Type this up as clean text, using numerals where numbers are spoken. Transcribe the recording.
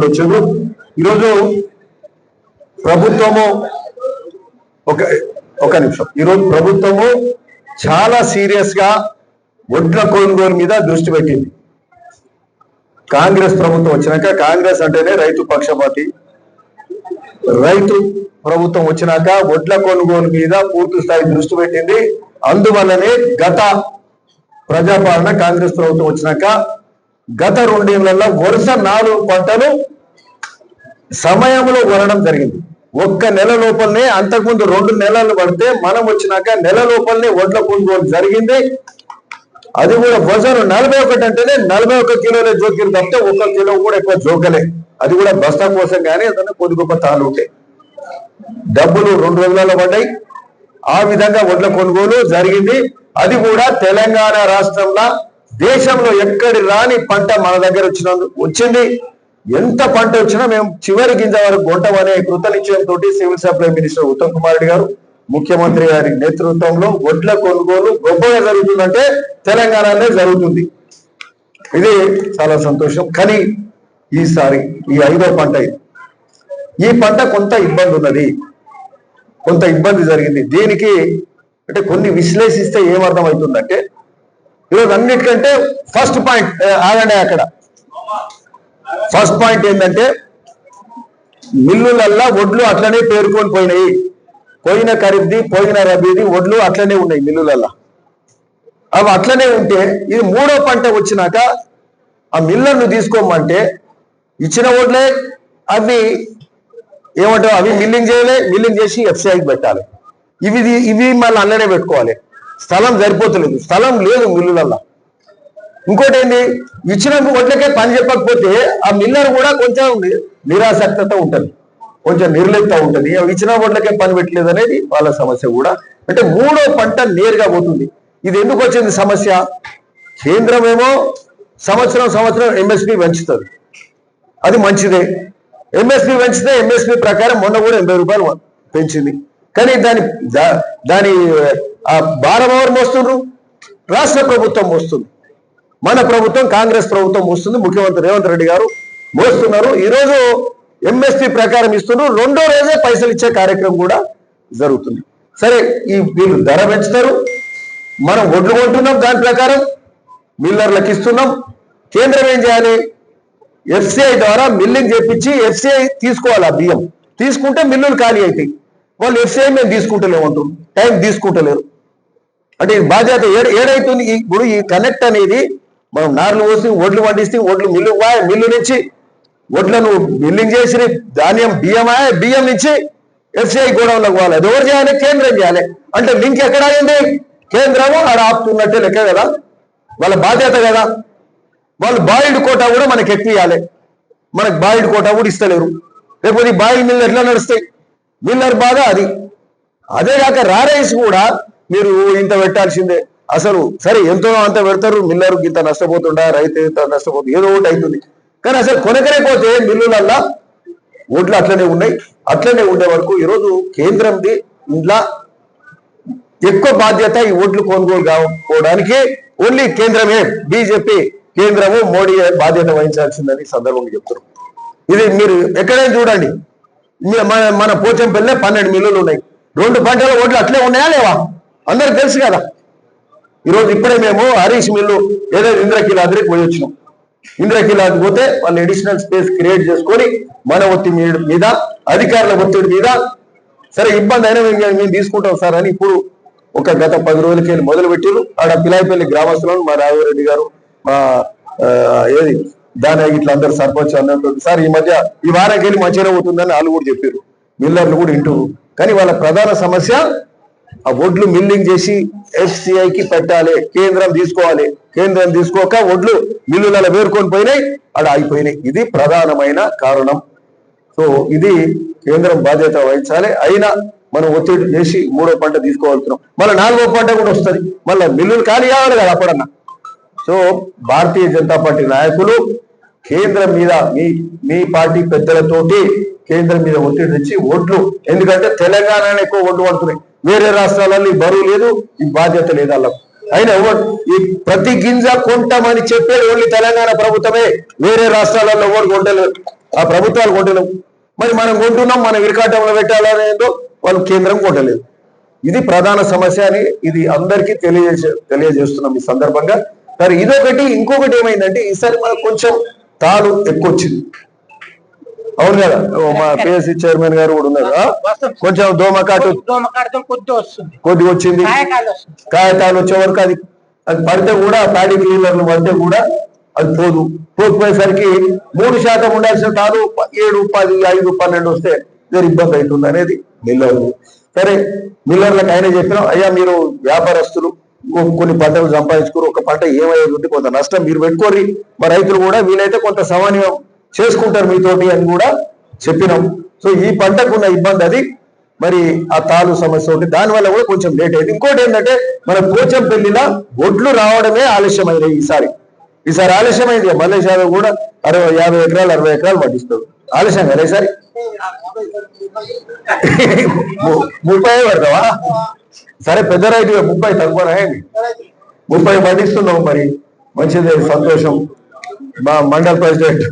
వచ్చారు. ఈరోజు ప్రభుత్వము ఒక నిమిషం, ఈరోజు ప్రభుత్వము చాలా సీరియస్ గా వడ్ల కొనుగోలు మీద దృష్టి పెట్టింది. కాంగ్రెస్ ప్రభుత్వం వచ్చినాక, కాంగ్రెస్ అంటేనే రైతు పక్షపాతి, రైతు ప్రభుత్వం వచ్చినాక వడ్ల కొనుగోలు మీద పూర్తి స్థాయి దృష్టి పెట్టింది. అందువల్లనే గత ప్రజాపాలన కాంగ్రెస్ ప్రభుత్వం వచ్చినాక గత 2 ఏళ్లలో వరుస 4 పంటలు సమయంలో కొనడం జరిగింది. ఒక్క నెల లోపలనే, అంతకుముందు 2 నెలలు పడితే మనం వచ్చినాక నెల లోపలనే వడ్ల కొనుగోలు జరిగింది. అది కూడా వజను 41 అంటేనే 41 కిలోలే జోకిరు తప్పితే 1 కిలో కూడా ఎక్కువ జోకలే. అది కూడా బస్తా కోసం కానీ ఏదైనా కొద్ది గొప్ప తాళ్ళు ఉంటాయి. డబ్బులు 2 రోజులలో పడ్డాయి. ఆ విధంగా వడ్ల కొనుగోలు జరిగింది. అది కూడా తెలంగాణ రాష్ట్రంలో దేశంలో ఎక్కడి రాని పంట మన దగ్గర వచ్చింది. ఎంత పంట వచ్చినా మేము చివరి గింజ వరకు కొంటామనే కృత నిశ్చయంతో civil supply minister Uttam Kumar Reddy గారు, ముఖ్యమంత్రి గారి నేతృత్వంలో వడ్ల కొనుగోలు గొప్పగా జరుగుతుందంటే తెలంగాణలో జరుగుతుంది. ఇది చాలా సంతోషం. కానీ ఈసారి ఈ 5వ పంట, ఈ పంట కొంత ఇబ్బంది ఉన్నది, కొంత ఇబ్బంది జరిగింది. దీనికి అంటే కొన్ని విశ్లేషిస్తే ఏమర్థమవుతుందంటే, ఈరోజు అన్నిటికంటే ఫస్ట్ పాయింట్ ఆగండి, అక్కడ ఫస్ట్ పాయింట్ ఏంటంటే మిల్లులల్లా వడ్లు అట్లనే పేరుకొని పోయినాయి. పోయిన ఖరీఫ్ది, పోయిన రబీది వడ్లు అట్లనే ఉన్నాయి మిల్లులల్లా. అవి అట్లనే ఉంటే ఇది 3వ పంట వచ్చినాక ఆ మిల్లర్ను తీసుకోమంటే ఇచ్చిన వడ్లే అవి ఏమంటారు, అవి మిల్లింగ్ చేయలే, మిల్లింగ్ చేసి ఎఫ్సిఐకి పెట్టాలి. ఇవి మళ్ళీ అల్లనే పెట్టుకోవాలి. స్థలం సరిపోతలేదు, స్థలం లేదు మిల్లులల్లా. ఇంకోటి ఏంటి, ఇచ్చిన వడ్లకే పని చెప్పకపోతే ఆ మిల్లర్ కూడా కొంచెం నిరాసక్తత ఉంటుంది, కొంచెం నిర్లిప్త ఉంటుంది. ఇచ్చిన వడ్లకే పని పెట్టలేదు అనేది వాళ్ళ సమస్య కూడా. అంటే 3వ పంట నేరుగా పోతుంది. ఇది ఎందుకు వచ్చింది సమస్య? కేంద్రం ఏమో సంవత్సరం ఎంఎస్పి పెంచుతుంది, అది మంచిదే. ఎంఎస్పి పెంచితే ఎంఎస్పి ప్రకారం మొన్న కూడా 80 రూపాయలు పెంచింది. కానీ దాని భారం ఎవరు మోస్తున్నారు? రాష్ట్ర ప్రభుత్వం మోస్తుంది. మన ప్రభుత్వం, కాంగ్రెస్ ప్రభుత్వం మోస్తుంది. ముఖ్యమంత్రి రేవంత్ రెడ్డి గారు మోస్తున్నారు. ఈరోజు ఎంఎస్పి ప్రకారం ఇస్తున్నారు. 2వ రోజే పైసలు ఇచ్చే కార్యక్రమం కూడా జరుగుతుంది. సరే, వీళ్ళు ధర పెంచుతారు, మనం వడ్లు కొంటున్నాం, దాని ప్రకారం మిల్లర్లకు ఇస్తున్నాం. కేంద్రం ఏం చేయాలి? ఎఫ్సిఐ ద్వారా మిల్లింగ్ చేపించి ఎఫ్సిఐ తీసుకోవాలి. ఆ బియ్యం తీసుకుంటే మిల్లులు ఖాళీ అవుతాయి. వాళ్ళు ఎఫ్సిఐ మేము తీసుకుంటలేము అంటారు, టైం తీసుకుంటలేరు. అంటే బాధ్యత ఏడైతుంది? ఇప్పుడు ఈ కనెక్ట్ అనేది మనం నార్లు పోసి వడ్లు పండిస్తే వడ్లు మిల్లు నుంచి వడ్లను మిల్లింగ్ చేసి ధాన్యం బియ్యం నుంచి ఎఫ్సిఐ గోడౌన్లకు పోవాలి. అది ఎవరు చేయాలి? కేంద్రం చేయాలి. అంటే లింక్ ఎక్కడ అయింది? కేంద్రము ఆడ ఆపుతున్నట్టే లెక్క కదా, వాళ్ళ బాధ్యత కదా. వాళ్ళు బాయిల్డ్ కోటా కూడా మనకి ఎక్కియాలి. మనకు బాయిల్డ్ కోటా కూడా ఇస్తలేరు. లేకపోతే ఈ బాయిల్ మిల్లు ఎట్లా నడుస్తాయి? మిల్లర్ బాధ అది. అదే కాక రారైస్ కూడా మీరు ఇంత పెట్టాల్సిందే. అసలు సరే ఎంతో అంత పెడతారు, మిల్లర్ ఇంత నష్టపోతుండా, రైతు ఇంత నష్టపోతుంది, ఏదో ఒకటి అవుతుంది. కానీ అసలు కొనకరైపోతే మిల్లులల్లా ఓట్లు అట్లనే ఉన్నాయి. అట్లనే ఉండే వరకు ఈరోజు కేంద్రంది ఇంట్లో ఎక్కువ బాధ్యత ఈ ఓట్లు కొనుగోలు కాకపోవడానికి ఓన్లీ కేంద్రమే, బీజేపీ కేంద్రము, మోడీ బాధ్యత వహించాల్సిందని సందర్భంగా చెప్తున్నాం. ఇది మీరు ఎక్కడైనా చూడండి, మన పోచంపల్లిలో 12 మిల్లులు ఉన్నాయి. 2 పంటల ఓట్లు అట్లే ఉన్నాయా లేవా? అందరికి తెలుసు కదా. ఈరోజు ఇప్పుడే మేము హరీష్ మిల్లు ఏదో ఇంద్రకీలాద్రికి పోయి వచ్చినాం. ఇంద్రకీలాద్రి పోతే వాళ్ళు అడిషనల్ స్పేస్ క్రియేట్ చేసుకొని మన ఒత్తిడి మీద, అధికారుల ఒత్తిడి మీద, సరే ఇబ్బంది అయినా మేము తీసుకుంటాం సార్ అని ఇప్పుడు ఒక గత 10 రోజులకి వెళ్ళి మొదలు పెట్టారు. ఆడ పిలాయిపల్లి గ్రామస్తులను మా రాఘవరెడ్డి గారు, మా దాని ఇట్లా అందరు సర్పంచ్ అన్నట్టు సార్ ఈ మధ్య ఈ వారానికి వెళ్ళి మంచిగా అవుతుందని వాళ్ళు కూడా చెప్పారు. మిల్లర్లు కూడా వింటారు. కానీ వాళ్ళ ప్రధాన సమస్య ఆ వడ్లు మిల్లింగ్ చేసి ఎఫ్సిఐకి పెట్టాలి, కేంద్రం తీసుకోవాలి. కేంద్రం తీసుకోక వడ్లు మిల్లులలో వేరుకొని పోయినాయి, అక్కడ ఆగిపోయినాయి. ఇది ప్రధానమైన కారణం. సో ఇది కేంద్రం బాధ్యత వహించాలి. అయినా మనం ఒత్తిడి చేసి 3వ పంట తీసుకోవాల్సినాం. మళ్ళీ 4వ పంట కూడా వస్తుంది. మళ్ళీ మిల్లులు ఖాళీ కావాలి కదా అప్పుడన్నా. సో భారతీయ జనతా పార్టీ నాయకులు కేంద్రం మీద, మీ పార్టీ పెద్దలతోటి కేంద్రం మీద ఒత్తిడి తెచ్చి ఓట్లు, ఎందుకంటే తెలంగాణ ఎక్కువ ఓట్లు పడుతున్నాయి, వేరే రాష్ట్రాలలో ఈ బరువు లేదు, ఈ బాధ్యత లేదు వాళ్ళకు. అయినా ఈ ప్రతి గింజ కొంటామని చెప్పేది ఓన్లీ తెలంగాణ ప్రభుత్వమే, వేరే రాష్ట్రాలలో ఎవరు ఆ ప్రభుత్వాలు కొంటలేవు. మరి మనం కొంటున్నాం, మనం ఇరకాటంలో పెట్టాలనేదో వాళ్ళు కేంద్రం కొట్టలేదు. ఇది ప్రధాన సమస్య అని ఇది అందరికీ తెలియజేస్తున్నాం ఈ సందర్భంగా. మరి ఇదొకటి. ఇంకొకటి ఏమైందంటే ఈసారి మనకు కొంచెం తాలు ఎక్కువ వచ్చింది. అవును కదా, మా పిఎస్సి చైర్మన్ గారు కూడా ఉన్నారు. కొంచెం దోమకాటు కొద్దిగా వచ్చింది. కాయకాలు వచ్చే వరకు అది పడితే కూడా ప్యాడీ క్లీనర్లు పడితే కూడా అది పోకపోయేసరికి 3% ఉండాల్సిన తాను 7, 10, 5, 12 వస్తే జర ఇబ్బంది అవుతుంది అనేది మిల్లర్లు. సరే, మిల్లర్లకు ఆయన చెప్పినాం, అయ్యా మీరు వ్యాపారస్తులు కొన్ని పంటలు సంపాదించుకోరు, ఒక పంట ఏమయ్యేది కొంత నష్టం మీరు పెట్టుకోరి, మా రైతులు కూడా వీలైతే కొంత సమన్వయం చేసుకుంటారు మీతోటి అని కూడా చెప్పినాం. సో ఈ పంటకు ఉన్న ఇబ్బంది అది. మరి ఆ తాలు సమస్య ఉంది, దానివల్ల కూడా కొంచెం లేట్ అయింది. ఇంకోటి ఏంటంటే మన పోచంపల్లిలో ఒడ్లు రావడమే ఆలస్యమైనవి. ఈసారి ఆలస్యమైంది. మల్లేష్ యాదవ్ కూడా 50 ఎకరాలు 60 ఎకరాలు పట్టిస్తాడు. ఆలస్యం కదా ఈసారి. 30 పడతావా? సరే, పెద్ద రైతు 30 తక్కువ రాయండి. 30 పండిస్తున్నావు, మరి మంచిదే, సంతోషం. మా మండల ప్రెసిడెంట్